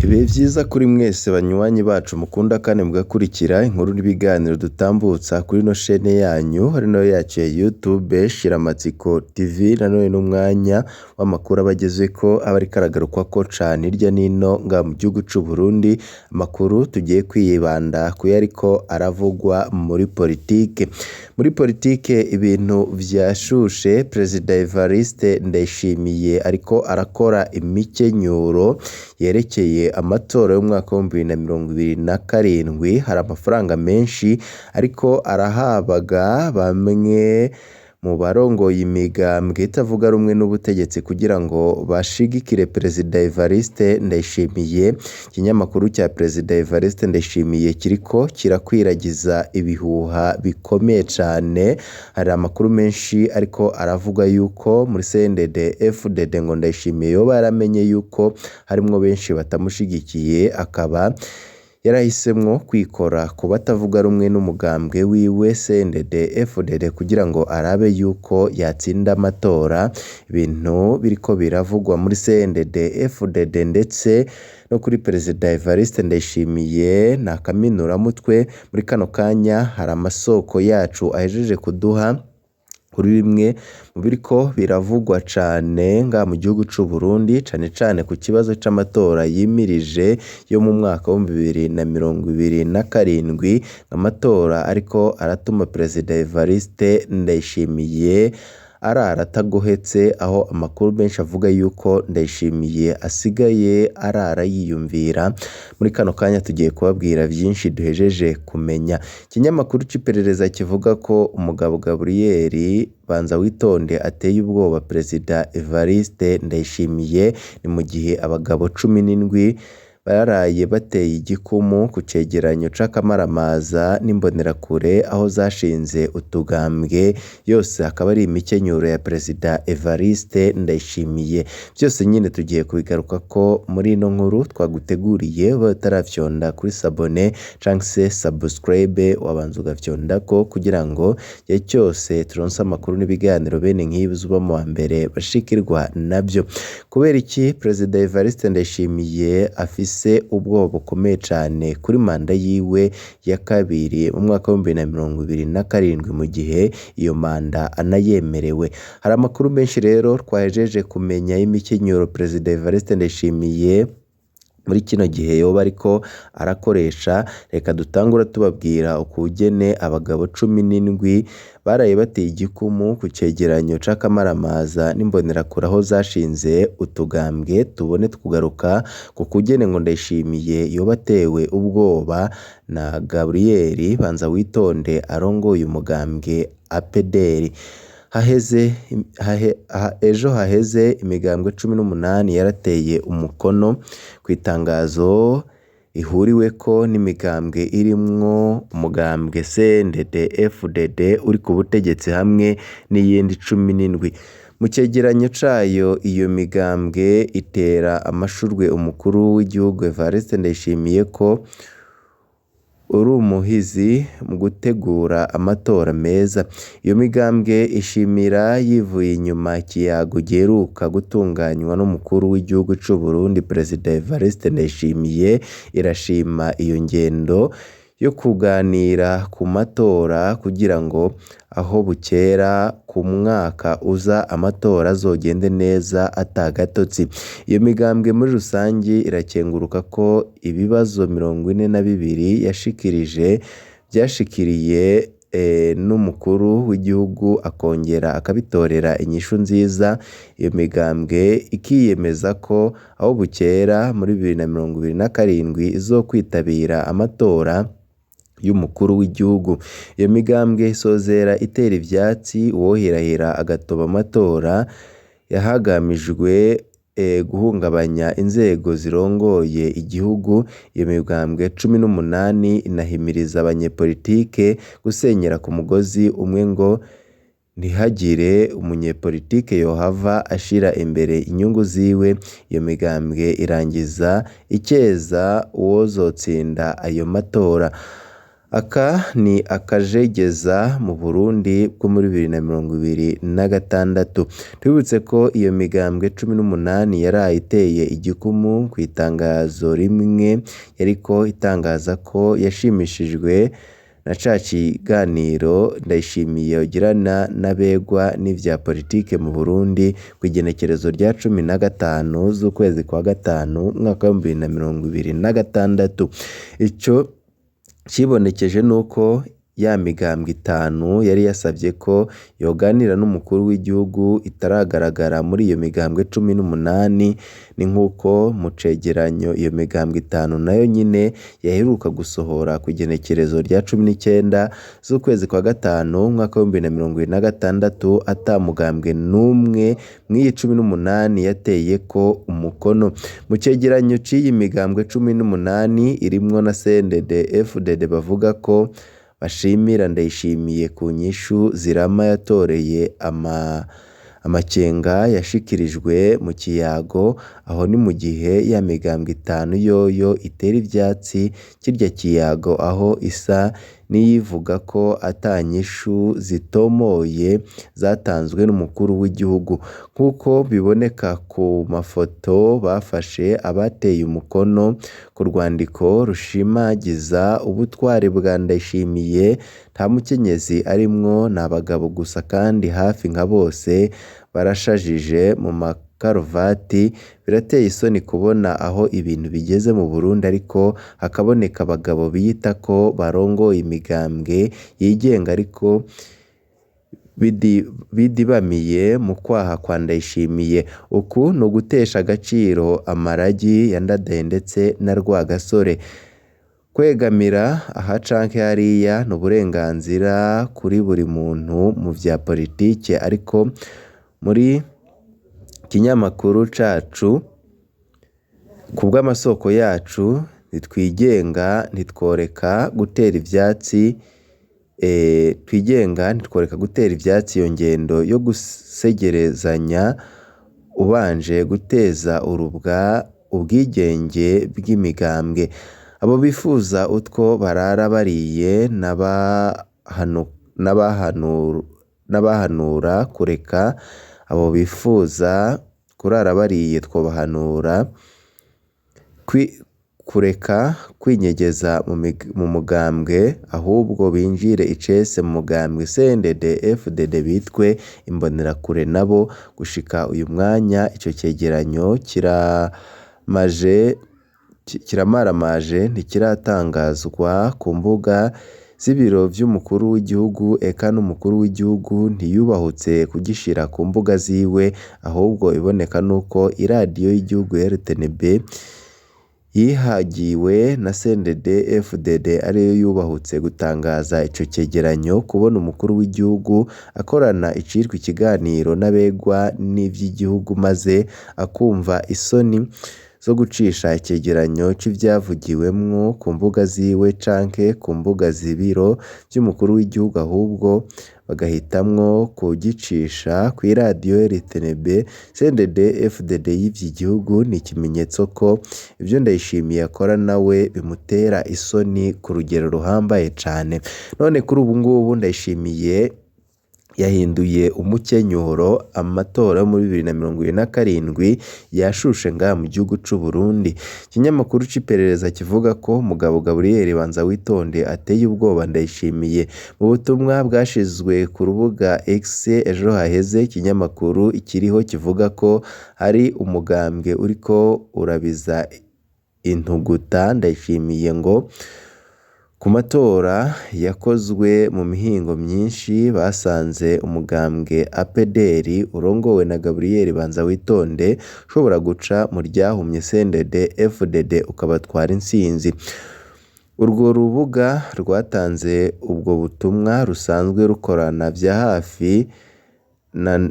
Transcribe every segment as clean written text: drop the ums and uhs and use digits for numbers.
Ibihe vyiza kuri mwese banywanyi bacu mukunda kandi mugakurikira inkuru n'ibiganiro dutambutsa kuri ino shene yanyu ari nayo yacu ya YouTube Shiramatsiko TV. Nanone n'umwanya w'amakuru abagezeko aba ariko aragarukwako cane hirya nino nga mu gihugu c'u Burundi, amakuru tugiye kwibanda kuyo ariko aravugwa muri politike. Muri politike ibintu vyashushe. Perezida Evariste Ndayishimiye ariko arakora imikenyuro yerekeye amatora y'umwaka wa 2027. Hari amafaranga menshi ariko arahabaga bamwe mu barongoye imigambwe itavuga rumwe n'ubutegetsi kugira ngo bashigikire Perezida Evariste Ndayishimiye. Ikinyamakuru cya Perezida Evariste Ndayishimiye kiriko kirakwiragiza ibihuha bikomeye cane. Hari amakuru menshi ariko aravuga yuko muri CNDD FDD ngo Ndayishimiye yoba yaramenye yuko harimwo benshi batamushigikiye, akaba yarahisemwo kwikora ku batavuga rumwe n'umugambwe wiwe CNDD FDD kugira ngo arabe yuko yatsinda amatora. Ibintu biriko biravugwa muri CNDD FDD ndetse no kuri Perezida Evariste Ndayishimiye na kaminuramutwe. Muri kano kanya hari amasoko yacu ahejeje kuduha kuri bimwe mu biriko biravugwa cane nga mu gihugu c'u Burundi, cane cane ku kibazo c'amatora yimirije yo mu mwaka wa 2027. Amatora ariko aratuma Perezida Evariste Ndayishimiye arara atagohetse, aho amakuru menshi avuga yuko Ndayishimiye asigaye arara yiyumvira. Muri kano kanya tugiye kubabwira vyinshi duhejeje kumenya. Ikinyamakuru c'iperereza kivuga ko umugabo Gabriel Banzawitonde ateye ubwoba Perezida Evariste Ndayishimiye. Ni mu gihe abagabo 17 baraye bateye igikumu ku cegeranyo c'akamaramaza n'imbonerakure aho zashinze utugambwe. Yose akaba ari imikenyuro ya Perezida Evariste Ndayishimiye. Byose nyine tugiye kubigarukako muri ino nkuru twaguteguriye. Bataravyonda kuri sabone canke subscribe wabanza ugafyondako kugira ngo igihe cyose turonse amakuru n'ibiganiro bene nk'ibi uba mu mbere bashikirwa navyo. Kubera iki Perezida Evariste Ndayishimiye afise ubwoba bukomeye cane kuri manda yiwe ya kabiri mu mwaka wa 2027 mu gihe iyo manda anayemerewe. Hari amakuru menshi rero twahejeje kumenya y'imikenyuro Perezida Evariste Ndayishimiye muri kino gihe yoba ariko arakoresha. Reka dutangura tubabwira ukugene abagabo 17 baraye bateye igikumu ku cegeranyo c'akamaramaza n'imbonerakure aho zashinze utugambwe. Tubone kugaruka ku kugene ngo Ndayishimiye yoba atewe ubwoba na Gabriel Banzawitonde arongoye umugambwe APDR. Ejo haheze imigambwe 18 yarateye umukono ku itangazo ihuriweko n'imigambwe irimwo umugambwe CNDD FDD uri ku butegetsi hamwe n'iyindi 17. Mu cegeranyo cayo iyo migambwe itera amashurwe umukuru w'igihugu Evariste Ndayishimiye ko uri umuhizi mu gutegura amatora meza. Iyo migambwe ishimira yivuye inyuma ikiyago giheruka gutunganywa n'umukuru w'igihugu c'u Burundi Perezida Evariste Ndayishimiye. Irashima iyo ngendo yo kuganira ku matora kugira ngo aho bukera ku mwaka uza amatora azogende neza atagatotsi. Iyo migambwe muri rusangi irakenguruka ko ibibazo 42 yashikirije byashikiriye n'umukuru w'igihugu akongera akabitorera inyishu nziza. Iyo migambwe ikiyemeza ko aho bukera muri 2027 izokwitabira amatora y'umukuru w'igihugu. Iyo migambwe isozera itera ivyatsi uwohirahira agatoba amatora yahagamijwe guhungabanya inzego zirongoye igihugu. Iyo migambwe 18 inahimiriza abanyepolitike gusenyera ku mugozi umwe ngo ntihagire umunyepolitike yohava ashira imbere inyungu ziwe. Iyo migambwe irangiza ikeza uwozotsinda ayo matora. Aka ni akajegeza mu Burundi bwo muri 2026. Twibutse ko iyo migambwe 18 yaraye iteye igikumu ku itangazo rimwe yariko itangaza ko yashimishijwe na ca kiganiro Ndayishimiye yagirana n'abegwa n'ivya politike mu Burundi kw'igenekerezo rya 15 z'ukwezi kwa gatanu mwaka wa 2026. Ico cibonekeje nuko ya migambwe 5 yari yasavye ko yoganira n'umukuru w'igihugu itaragaragara muri iyo migambwe 18. Ni nkuko mu cegeranyo iyo migambwe 5 nayo nyine yaheruka gusohora ku igenekerezo rya 19 z'ukwezi kwa gatanu mwaka wa 2026 ata mugambwe n'umwe mw'iyi 18 yateye ko umukono. Mu cegeranyo c'iyi migambwe 18 irimwo na CNDD-FDD bavuga ko bashimira Ndayishimiye ku nyishu zirama yatoreye amakenga yashikirijwe mu kiyago. Aho ni mu gihe ya migambwe 5 yoyo itera ivyatsi kirya kiyago, aho isa niyivuga ko atanyishu zitomoye zatanzwe n'umukuru w'igihugu. Nkuko biboneka ku mafoto bafashe abateye umukono ku rwandiko rushimagiza ubutwari bwa Ndayishimiye, nta mukenyezi arimwo, ni abagabo gusa kandi hafi nka bose barashajije mu makaruvati. Birateye isoni kubona aho ibintu bigeze mu Burundi, ariko hakaboneka abagabo biyita ko barongoye imigambwe yigenga ariko bidibamiye mu kwaha kwa Ndayishimiye. Uku ni ugutesha agaciro amaragi ya Ndadaye ndetse na Rwagasore. Kwegamira aha canke hariya ni uburenganzira kuri buri muntu mu vya politike, ariko muri kinyamakuru cacu kubw'amasoko yacu ntitwigenga, ntitworeka gutera ivyatsi iyo ngendo yo gusegerezanya ubanje guteza urubwa ubwigenge bw'imigambwe. Abo bifuza utwo barara bariye n'abahanura kureka, abo bifuza kurara bariye twobahanura kureka kwinyegeza mu mugambwe, ahubwo binjire icese mu mugambwe CNDD-FDD bitwe imbonerakure. Nabo gushika uyu mwanya ico cegeranyo kiramaramaje ntikiratangazwa ku mbuga z'ibiro vy'umukuru w'igihugu, eka n'umukuru w'igihugu ntiyubahutse kugishira ku mbuga ziwe, ahubwo iboneka nuko iradiyo y'igihugu RTNB yihagiwe na CNDD-FDD ariyo yubahutse gutangaza ico cegeranyo. Kubona umukuru w'igihugu akorana icitwa ikiganiro n'abegwa n'ivy'igihugu maze akumva isoni zo gucisha icegeranyo c'ivyavugiwemwo ku mbuga ziwe canke ku mbuga z'ibiro vy'umukuru w'igihugu, ahubwo bagahitamwo kugicisha kw'iradiyo RTNB. CNDD-FDD y'ivyo igihugu ni ikimenyetso ko ivyo Ndayishimiye akora nawe bimutera isoni ku rugero ruhambaye cane. None kuri ubu ngubu Ndayishimiye yahinduye umukenyuro. Amatora yo muri 2027 yashushe ngaha mu gihugu c'u Burundi. Ikinyamakuru c'iperereza kivuga ko Mugabo Gabriel Banzawitonde ateye ubwoba Ndayishimiye. Mu butumwa bwashizwe ku rubuga X ejo haheze, ikinyamakuru ikiriho kivuga ko hari umugambwe uriko urabiza intuguta Ndayishimiye ngo ku matora yakozwe mu mihingo myinshi basanze umugambwe APDR urongowe na Gabriel Banzawitonde ushobora guca mu ryahumye CNDD-FDD ukabatwara intsinzi. Urwo rubuga rwatanze ubwo butumwa rusanzwe rukorana vya hafi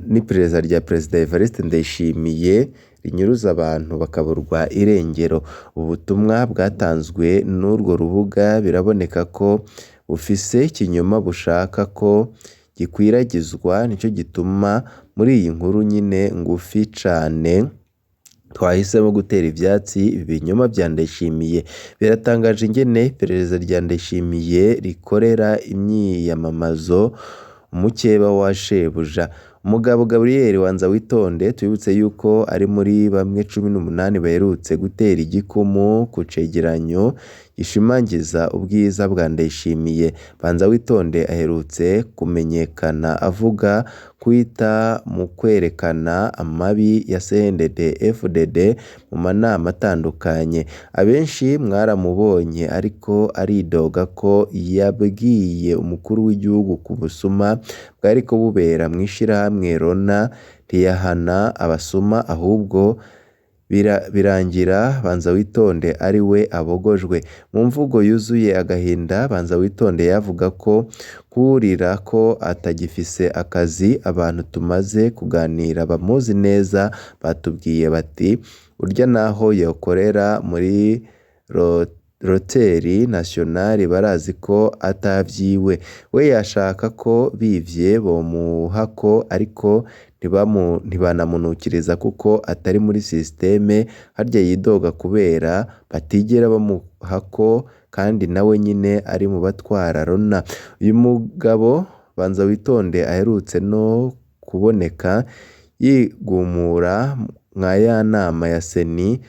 n'iperereza rya Perezida Evariste Ndayishimiye rinyuruza abantu bakaburwa irengero. Ubutumwa bwatanzwe n'urwo rubuga biraboneka ko bufise ikinyoma bushaka ko gikwiragizwa, nico gituma muri iyi nkuru nyine ngufi cane twahisemo gutera ivyatsi ibi binyoma vya Ndayishimiye. Biratangaje ingene iperereza rya Ndayishimiye rikorera imyiyamamazo umukeba wa shebuja. Umugabo Gabriel Banzawitonde twibutse yuko ari muri bamwe 18 baherutse gutera igikumu ku cegeranyo gishimangiza ubwiza bwa Ndayishimiye. Banzawitonde aherutse kumenyekana avuga kwita mu kwerekana amabi ya CNDD-FDD mu manama atandukanye. Abenshi mwaramubonye ariko aridoga ko yabwiye umukuru w'igihugu ku busuma bwariko bubera mw'ishirahamwe Rona ntiyahana abasuma ahubwo birangira Banzawitonde ari we abogojwe. Mu mvugo yuzuye agahinda Banzawitonde yavuga ko kurira ko atagifise akazi. Abantu tumaze kuganira bamuzi neza batubwiye bati urya naho yokorera muri Roteri Nationale barazi ko atavyiwe. We yashaka ko bivye bomuhako ariko ntibanamunukiriza kuko atari muri systeme. Harya yidoga kubera batigera bamuhako kandi nawe nyine ari mu batwara Rona. Uyu mugabo Banzawitonde aherutse no kuboneka yigumura mwa ya nama ya Seni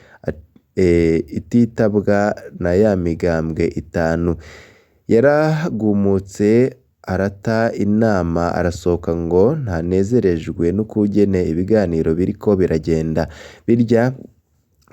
ititabwa na ya migambwe 5. Yaragumutse arata inama arasohoka ngo ntanezerejwe n'ukugene ibiganiro biriko biragenda. Birya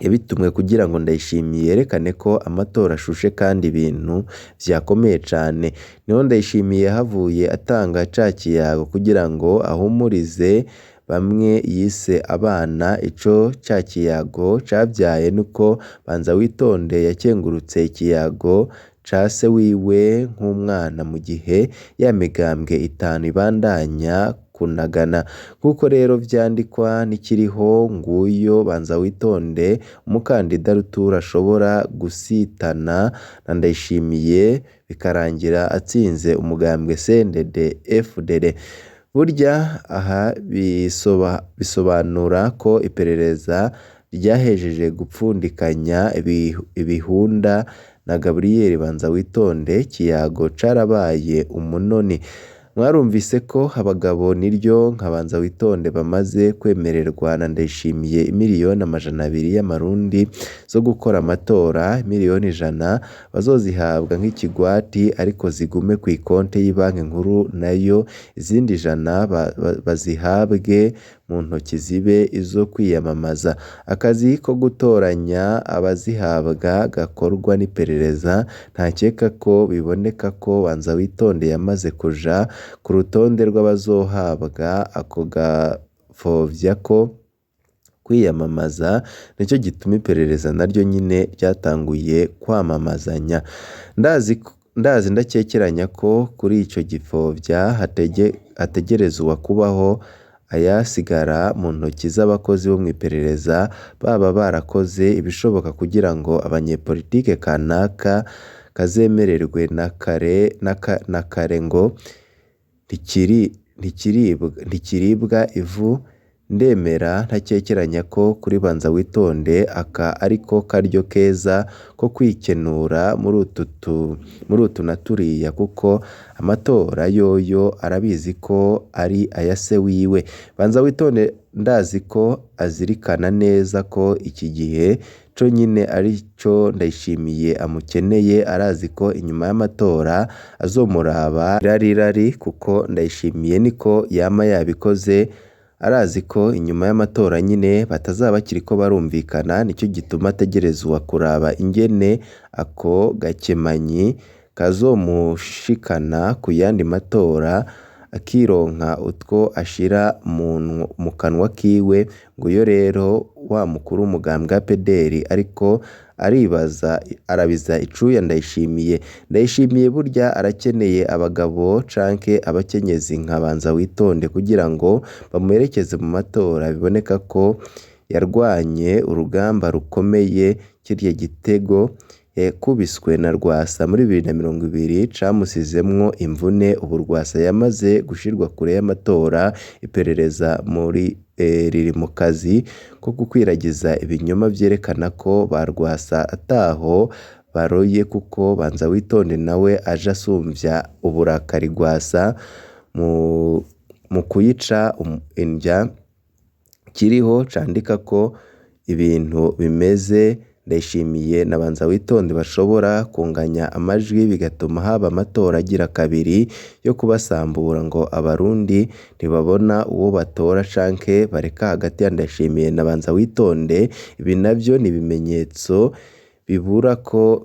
yabitumwe kugira ngo Ndayishimiye yerekane ko amatora ashushe kandi ibintu vyakomeye cane. Niho Ndayishimiye havuye atanga ca kiyago kugira ngo ahumurize bamwe yise abana. Ico ca kiyago cavyaye nuko Banzawitonde yakengurutse ikiyago ca se wiwe nk'umwana mu gihe ya migambwe 5 ibandanya kunagana. Kuko rero vyandikwa nikiriho nguyo Banzawitonde umukandida rutura ashobora gusitana na Ndayishimiye bikarangira atsinze umugambwe CNDD-FDD. Burya aha bisobanura ko iperereza ryahejeje gupfundikanya ibihunda na Gabriel Banzawitonde. Kiyago carabaye umunoni. Mwarumvise ko abagabo niryo nka Banzawitonde bamaze kwemererwa na Ndayishimiye 200,000 y'amarundi zo gukora amatora. 100,000 bazozihabwa nk'ikigwati ariko zigume ku ikonte y'Ibanki Nkuru, nayo izindi 100 bazihabwe mu ntoki zibe izo kwiyamamaza. Akazi ko gutoranya abazihabwa gakorwa n'iperereza. Ntakeka ko biboneka ko Banzawitonde yamaze kuja ku rutonde rw'abazohabwa ako gafovya ko kwiyamamaza. Nicyo gituma iperereza naryo nyine ryatanguye kwamamazanya. Ndazi ndakekeranya ko kuri ico gifovya hategerezwa kubaho ayasigara mu ntoki z'abakozi bo mw'iperereza baba barakoze ibishoboka kugira ngo abanyepolitike kanaka kazemererwe na kare ngo ntikiribwa ivu. Ndemera ntakekeranya ko kuri Banzawitonde aka ariko karyo keza ko kwikenura muri utu na turiya, kuko amatora yoyo arabizi ko ari aya se wiwe. Banzawitonde ndazi ko azirikana neza ko iki gihe co nyine ari co Ndayishimiye amukeneye. Arazi ko inyuma y'amatora azomuraba irari kuko Ndayishimiye niko yama yabikoze. Arazi ko inyuma y'amatora nyine batazaba kiriko barumvikana. Nicyo gituma ategerezwa kuraba ingene ako gakemanyi kazomushikana ku yandi matora akironka utwo ashira mu kanwa kiwe. Nguyo rero wa mukuru w'umugambwe APDR ariko arabiza icuya Ndayishimiye burya arakeneye abagabo canke abakenyezi nka Banzawitonde kugira ngo bamuherekeze mu matora. Biboneka ko yarwanye urugamba rukomeye. Kirya gitego yakubiswe na Rwasa muri 2020 camusizemwo imvune. Ubu Rwasa yamaze gushirwa kure y'amatora. Iperereza riri mu kazi ko gukwiragiza ibinyoma vyerekana ko ba Rwasa ataho baroye, kuko banza witonde nawe aje asumvya uburakari Rwasa mu kuyica indya. Kiriho candika ko ibintu bimeze Ndayishimiye na banza witonde bashobora kunganya amajwi, bigatuma haba amatora agira kabiri yo kubasambura ngo abarundi ntibabona uwo batora canke bareka hagati ya Ndayishimiye na banza witonde. Ibi navyo ni ibimenyetso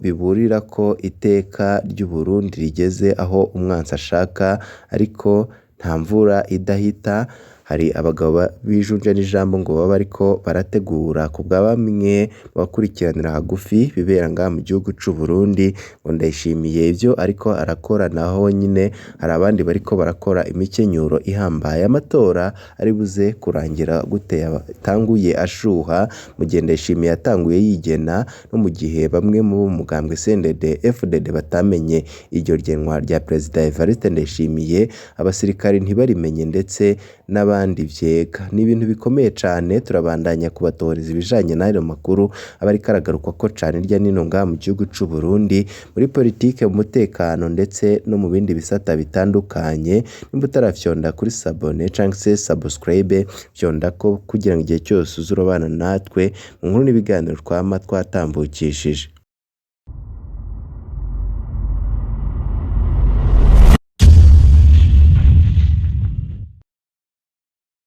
biburira ko iteka ry'u Burundi rigeze aho umwansi ashaka, ariko nta mvura idahita. Hari abagabo bijunja n'ijambo ngo baba bariko barategura ku bwa bamwe bakurikiranira hagufi bibera ngaha mu gihugu c'u Burundi, ngo Ndayishimiye ivyo ariko arakora naho nyine hari abandi bariko barakora imikenyuro ihambaye. Amatora ari buze kurangira gute yatanguye ashuha, mu gihe Ndayishimiye yatanguye yigena, no mu gihe bamwe mu mugambwe CNDD FDD batamenye iryo genwa rya Perezida Evariste Ndayishimiye, abasirikari ntibarimenye ndetse n'abandi vyega. Ni ibintu bikomeye cane. Turabandanya kubatoreza ibijanye n'ayo makuru aba ariko aragaruka ko cane irya nino ngaha mu gihugu c'u Burundi, muri politike, mu mutekano ndetse no mu bindi bisata bitandukanye. Nimba utarafyonda kuri sabone canke se subscribe, fyondako kugira ngo igihe cyose uzurabana natwe mu nkuru n'ibiganiro twama twatambukishije.